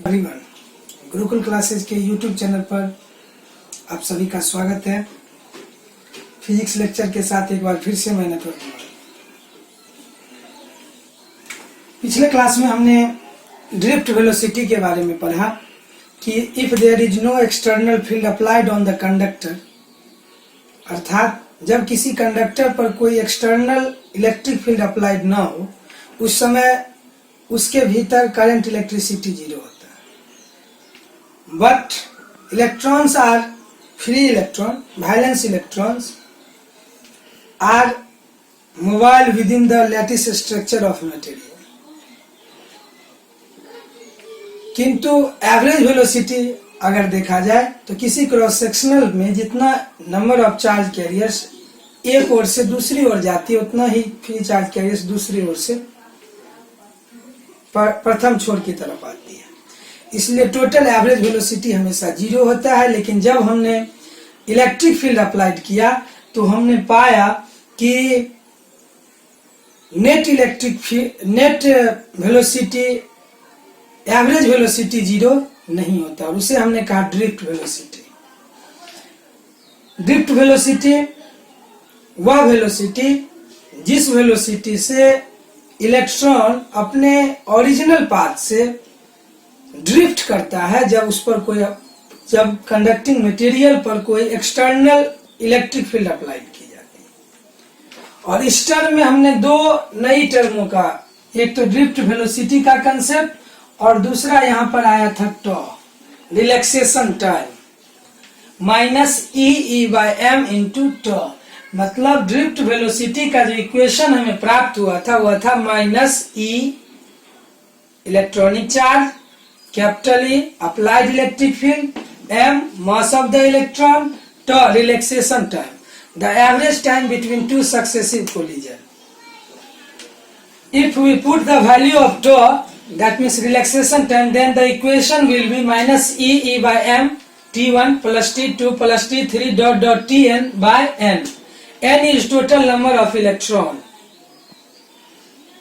Everyone, Gurukul classes के YouTube channel पर आप सभी का स्वागत है। फिजिक्स लेक्चर के साथ एक बार फिर से मैं नेटवर्क कुमार। पिछले क्लास में हमने ड्रिफ्ट वेलोसिटी के बारे में पढ़ा कि if there is no external field applied on the conductor, अर्थात जब किसी कंडक्टर पर कोई एक्सटर्नल इलेक्ट्रिक फील्ड अप्लाइड ना हो, उस समय उसके भीतर करंट इलेक्ट्रिसिटी जीरो होता है। But electrons are free electron, valence electrons are mobile within the lattice structure of material. किंतु एवरेज वेलोसिटी अगर देखा जाए तो किसी क्रॉस सेक्शनल में जितना नंबर ऑफ चार्ज कैरियर्स एक ओर से दूसरी ओर जाती है, उतना ही फ्री चार्ज कैरियर्स दूसरी ओर से प्रथम छोर की तरफ आती है। इसलिए टोटल एवरेज वेलोसिटी हमेशा जीरो होता है। लेकिन जब हमने इलेक्ट्रिक फील्ड अप्लाइड किया तो हमने पाया कि net velocity, average velocity zero नहीं होता, और उसे हमने कहा ड्रिफ्ट वेलोसिटी। ड्रिफ्ट वेलोसिटी वह वेलोसिटी जिस वेलोसिटी से इलेक्ट्रॉन अपने ओरिजिनल पाथ से ड्रिफ्ट करता है जब कंडक्टिंग मटेरियल पर कोई एक्सटर्नल इलेक्ट्रिक फील्ड अप्लाई की जाती है। और इस टर्म में हमने दो नई टर्मों का, एक तो ड्रिफ्ट वेलोसिटी का कंसेप्ट और दूसरा यहाँ पर आया था टॉ, रिलैक्सेशन टाइम, -e/m इंटू टॉ। मतलब ड्रिफ्ट वेलोसिटी का जो इक्वेशन हमें प्राप्त हुआ था वह था -e electronic charge, capital E applied electric field, m mass of the electron, tau relaxation time, the average time between two successive collision. If we put the value of tau, that means relaxation time, then the equation will be -e/m t1 plus t2 plus t3 tn by n. n is total number of electron.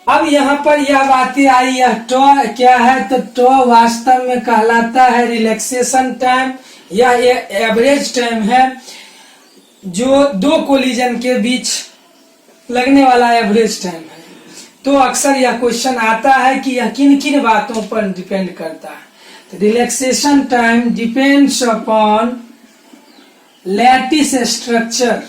अब यहाँ पर यह बातें आई, यह टॉ क्या है, तो टॉ वास्तव में कहलाता है रिलैक्सेशन टाइम। यह एवरेज टाइम है जो दो कोलिजन के बीच लगने वाला एवरेज टाइम है। तो अक्सर यह क्वेश्चन आता है कि यह किन किन बातों पर डिपेंड करता है। तो relaxation time depends upon lattice structure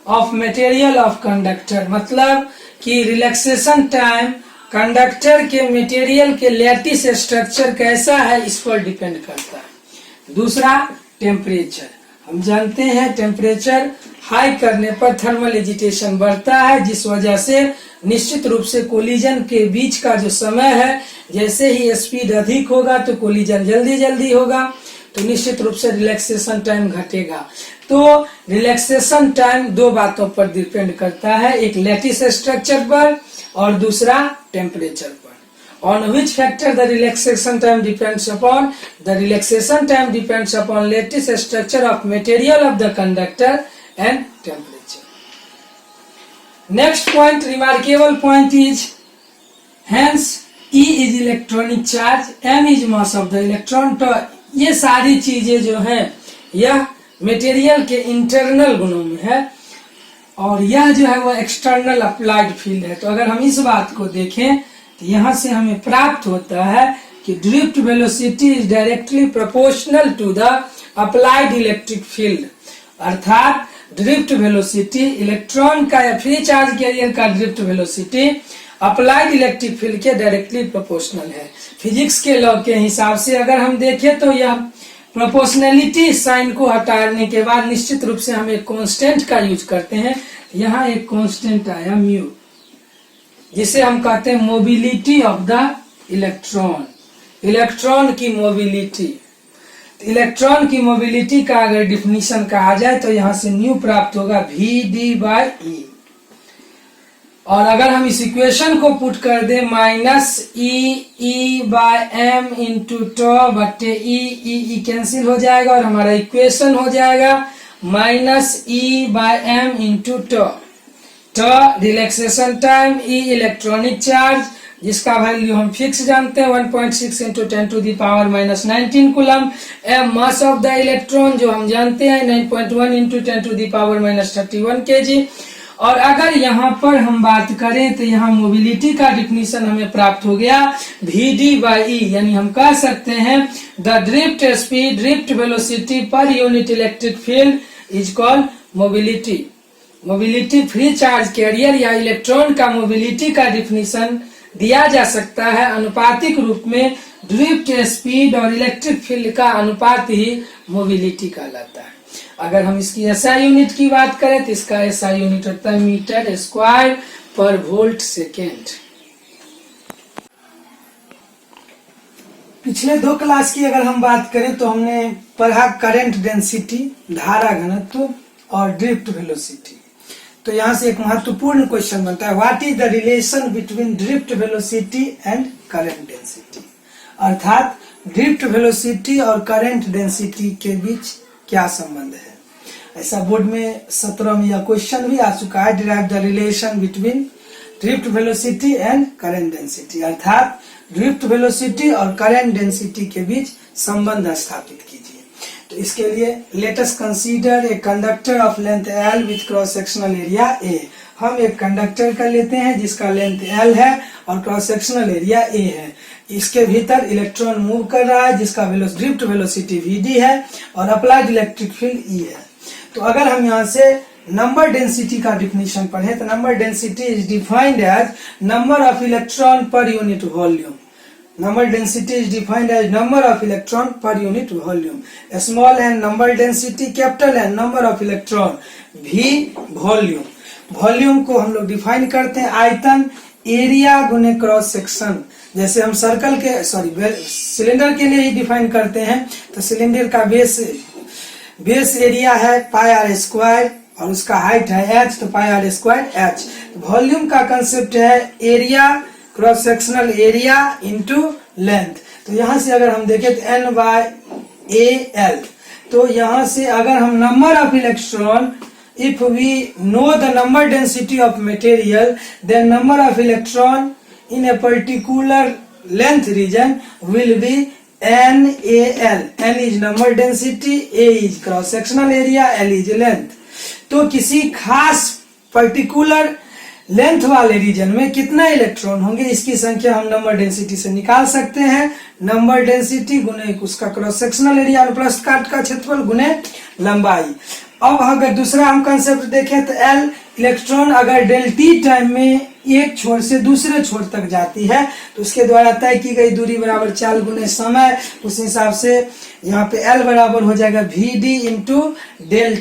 of material of conductor. मतलब कि रिलैक्सेशन टाइम कंडक्टर के मटेरियल के लैटिस स्ट्रक्चर कैसा है इस पर डिपेंड करता है। दूसरा टेम्परेचर, हम जानते हैं टेम्परेचर हाई करने पर थर्मल एजिटेशन बढ़ता है, जिस वजह से निश्चित रूप से कोलिजन के बीच का जो समय है, जैसे ही स्पीड अधिक होगा तो कोलिजन जल्दी होगा, तो निश्चित रूप से रिलैक्सेशन टाइम घटेगा। तो रिलैक्सेशन टाइम दो बातों पर डिपेंड करता है, एक लैटिस स्ट्रक्चर पर और दूसरा टेम्परेचर पर। On which factor the relaxation time depends upon? The relaxation time depends upon lattice structure of material of the conductor and temperature. Next point, remarkable point is, hence E is electronic charge, m is mass of the electron. तो ये सारी चीजें जो हैं यह material के internal गुणों में है, और यह जो है वह एक्सटर्नल अप्लाइड फील्ड है। तो अगर हम इस बात को देखें तो यहाँ से हमें प्राप्त होता है कि drift velocity is directly proportional to the applied electric field. अर्थात ड्रिफ्ट वेलोसिटी इलेक्ट्रॉन का या फ्री चार्ज कैरियर का drift velocity applied electric field के डायरेक्टली प्रोपोर्शनल है। फिजिक्स के लॉ के हिसाब से अगर हम देखें तो यह प्रोपोर्शनलिटी साइन को हटाने के बाद निश्चित रूप से हम एक कांस्टेंट का यूज करते हैं। यहाँ एक कांस्टेंट आया म्यू, जिसे हम कहते हैं mobility of the electron, electron की मोबिलिटी। इलेक्ट्रॉन की मोबिलिटी का अगर डिफिनीशन कहा जाए तो यहाँ से न्यू प्राप्त होगा v/d/e। और अगर हम इस इक्वेशन को पुट कर दें -e/m इंटू टॉ बटे e कैंसिल हो जाएगा और हमारा इक्वेशन हो जाएगा -e/m into tau. Relaxation time, E electronic charge, जिसका वैल्यू हम फिक्स जानते हैं 1.6 into 10⁻⁻19 coulomb. M mass of the electron जो हम जानते हैं 9.1 इंटू 10⁻⁻31 kg। और अगर यहाँ पर हम बात करें तो यहाँ मोबिलिटी का डिफिनीशन हमें प्राप्त हो गया VD/E, यानी हम कह सकते हैं the drift speed drift velocity per unit electric field is called mobility. Mobility free charge career या इलेक्ट्रॉन का मोबिलिटी का डिफिनीशन दिया जा सकता है अनुपातिक रूप में ड्रिफ्ट स्पीड और इलेक्ट्रिक फील्ड का अनुपात ही मोबिलिटी कहलाता है। अगर हम इसकी SI यूनिट की बात करें तो इसका SI यूनिट होता है मीटर स्क्वायर पर वोल्ट सेकेंड। पिछले 2 क्लास की अगर हम बात करें तो हमने पढ़ा करंट डेंसिटी, धारा घनत्व और ड्रिफ्ट वेलोसिटी। तो यहाँ से एक महत्वपूर्ण क्वेश्चन बनता है, what is the relation between drift velocity and current density. अर्थात ड्रिफ्ट वेलोसिटी और करंट डेंसिटी के बीच क्या संबंध है। ऐसा बोर्ड में 17 में यह क्वेश्चन भी आ चुका है, derive the relation between drift velocity and current density. अर्थात ड्रिफ्ट वेलोसिटी और करंट डेंसिटी के बीच संबंध स्थापित कीजिए। तो इसके लिए let us consider a conductor of length L with cross sectional area A। हम एक कंडक्टर का लेते हैं जिसका लेंथ L है और क्रॉस सेक्शनल एरिया A है। इसके भीतर इलेक्ट्रॉन मूव कर रहा है जिसका ड्रिफ्ट वेलोसिटी VD है और अप्लाइड इलेक्ट्रिक फील्ड E है। तो अगर हम यहाँ से नंबर डेंसिटी का डिफिनीशन पढ़े तो number density is defined as number of electron per unit volume. Number density is defined as number of electron per unit volume. Small n number density, capital N number of electron, V volume. Volume को हम लोग define करते हैं आयतन area गुने cross section. जैसे हम circle के सिलेंडर के लिए ही डिफाइन करते हैं तो सिलेंडर का बेस एरिया है πr² और उसका हाइट है h, तो πr² h। वॉल्यूम का कंसेप्ट है area cross sectional area into length. तो यहाँ से अगर हम देखें तो N/AL, तो यहाँ से अगर हम number of electron, if we know the number density of material then number of electron in a particular length region will be NAL। N is number density, A is cross sectional area, L is length. तो किसी खास particular length वाले reason में कितना electron होंगे इसकी संख्या हम नंबर डेंसिटी से निकाल सकते हैं। नंबर डेंसिटी गुने उसका क्रॉस सेक्शनल एरिया और प्रस्थ काट का क्षेत्रफल गुने लंबाई। अब अगर दूसरा हम कंसेप्ट देखें तो L इलेक्ट्रॉन अगर डेल्टी टाइम में एक छोर से दूसरे छोर तक जाती है तो उसके द्वारा तय की गई दूरी बराबर चाल गुने समय। उस हिसाब से यहाँ पे L बराबर हो जाएगा VD इंटू डेल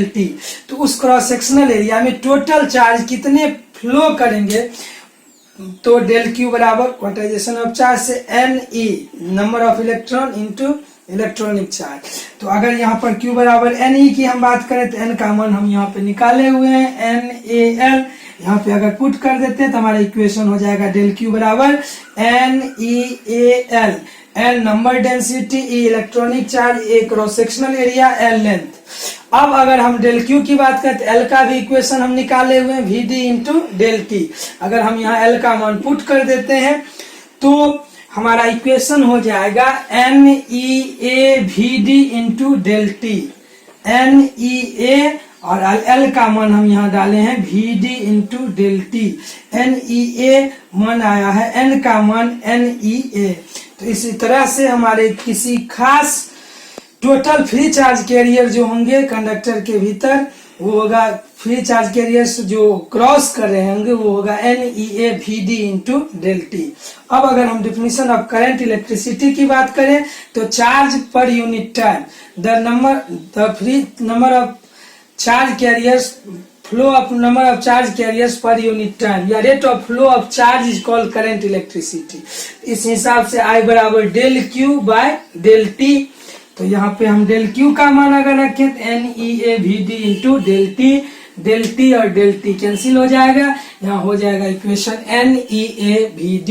टी। तो उस क्रॉस सेक्शनल एरिया में टोटल चार्ज कितने फ्लो करेंगे तो डेल Q बराबर क्वांटाइजेशन ऑफ चार्ज से NE number of electron into electronic charge. तो अगर यहाँ पर Q बराबर NE की हम बात करें तो N का मान हम यहाँ पे निकाले हुए हैं NaL। यहाँ पे अगर पुट कर देते हैं तो हमारा इक्वेशन हो जाएगा डेल Q बराबर NeAL। N number density, E electronic charge, A cross sectional area, L length. अब अगर हम डेल Q की बात करें तो L का भी इक्वेशन हम निकाले हुए हैं VD इंटू डेल T। अगर हम यहाँ L का मान पुट कर देते हैं तो हमारा इक्वेशन हो जाएगा NeAVD into del T। NeA और L का मान हम यहाँ डाले हैं VD into del T। NeA मान आया है, N का मान NeA। तो इसी तरह से हमारे किसी खास टोटल फ्री चार्ज कैरियर जो होंगे कंडक्टर के भीतर वो होगा, फ्री चार्ज कैरियर्स जो क्रॉस कर रहे होंगे वो होगा NeAVD इंटू डेल T। अब अगर हम डिफिनीशन ऑफ करंट इलेक्ट्रिसिटी की बात करें तो charge per unit time the free number of charge carriers flow of number of charge carriers per unit time या rate of flow of charge is called current electricity. इस हिसाब से I बराबर del Q by del T। तो यहाँ पे हम del Q का मान अगर रखें तो NeAVD इंटू डेल T और डेल T कैंसिल हो जाएगा, यहाँ हो जाएगा इक्वेशन NeAVD।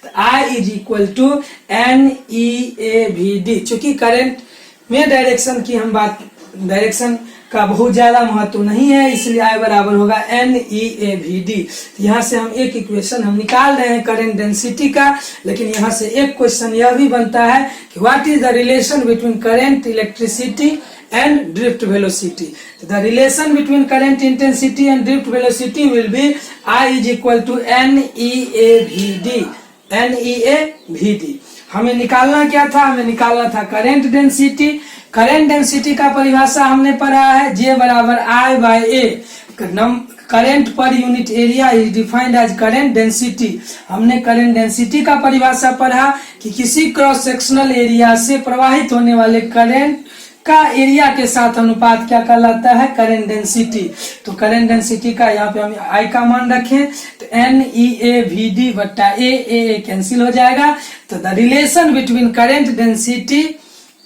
तो I is equal to NeAVD। चूंकि करंट में डायरेक्शन की हम बात, डायरेक्शन का बहुत ज्यादा महत्व नहीं है, इसलिए I बराबर होगा NeAVD। यहाँ से हम एक इक्वेशन हम निकाल रहे हैं करंट डेंसिटी का, लेकिन यहाँ से एक क्वेश्चन यह भी बनता है कि what is the relation between current electricity and drift velocity. The relation between current intensity and drift velocity will be I is equal to NeAVD. NeAVD हमें निकालना क्या था? हमें निकालना था करंट डेंसिटी। करंट डेंसिटी का परिभाषा हमने पढ़ा है J बराबर I by A। Current per unit area is defined as current density. हमने करंट डेंसिटी का परिभाषा पढ़ा कि किसी क्रॉस सेक्शनल एरिया से प्रवाहित होने वाले करंट का एरिया के साथ अनुपात क्या कहलाता है? Current density. तो करंट डेंसिटी का यहाँ पे हम I का मान रखें तो NeAVD बट्टा A कैंसिल हो जाएगा। तो the relation between current density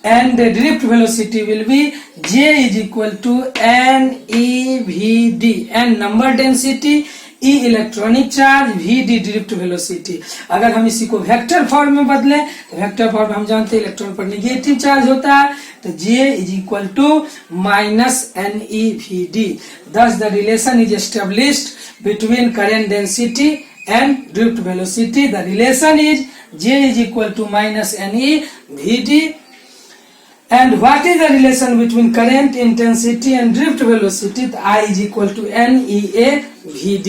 and drift velocity will be J is equal to NeVD। N number density, E electronic charge, VD drift velocity. अगर हम इसी को वेक्टर फॉर्म में बदलें तो वेक्टर फॉर्म हम जानते हैं इलेक्ट्रॉन पर निगेटिव चार्ज होता है, तो J is equal to minus NeVD। Thus the relation is established between current density and drift velocity. The relation is J is equal to minus NeVD. And what is the relation between current intensity and drift velocity? I is equal to NeAVD।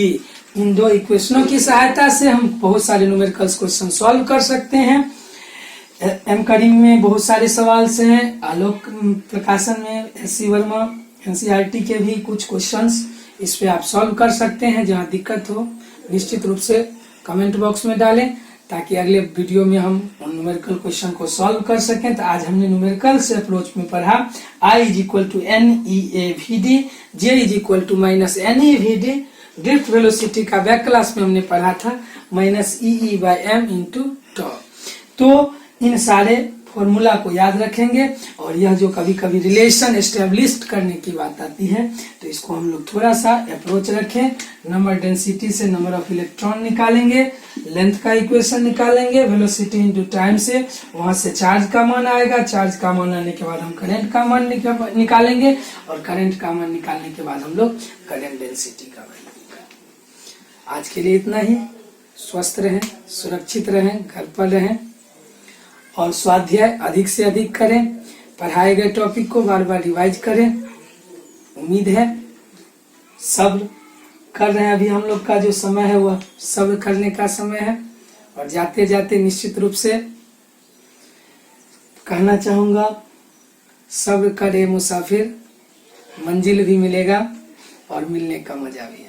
इन दो इक्वेशनों की सहायता से हम बहुत सारे numericals question solve कर सकते हैं। एम करीम में बहुत सारे सवाल से हैं, आलोक प्रकाशन में SC वर्मा NCERT के भी कुछ क्वेश्चंस इस पे आप सॉल्व कर सकते हैं। जहाँ दिक्कत हो निश्चित रूप से कमेंट बॉक्स में डालें ताकि अगले वीडियो में हम न्यूमेरिकल क्वेश्चन को सॉल्व कर सकें। तो आज हमने न्यूमेरिकल से अप्रोच में पढ़ा I is equal to NeAVD, J is equal to minus NeVD। Drift velocity का बैक क्लास में हमने पढ़ा था minus EE by M into tau. तो इन सारे फॉर्मूला को याद रखेंगे और यह जो कभी कभी रिलेशन एस्टेब्लिश करने की बात आती है तो इसको हम लोग थोड़ा सा अप्रोच रखें। नंबर डेंसिटी से नंबर ऑफ इलेक्ट्रॉन निकालेंगे, लेंथ का इक्वेशन निकालेंगे, वेलोसिटी इनटू टाइम से वहां से चार्ज का मान आएगा, चार्ज का मान आने के बाद हम करंट का मान निकालेंगे और करंट का मान निकालने के बाद हम लोग करंट डेंसिटी का मान निकालेंगे। आज के लिए इतना ही। स्वस्थ रहें, सुरक्षित रहें, घर पर रहें और स्वाध्याय अधिक से अधिक करें। पढ़ाए गए टॉपिक को बार बार रिवाइज करें। उम्मीद है सब्र कर रहे हैं। अभी हम लोग का जो समय है वह सब्र करने का समय है। और जाते जाते निश्चित रूप से कहना चाहूँगा, सब्र करे मुसाफिर, मंजिल भी मिलेगा और मिलने का मजा भी।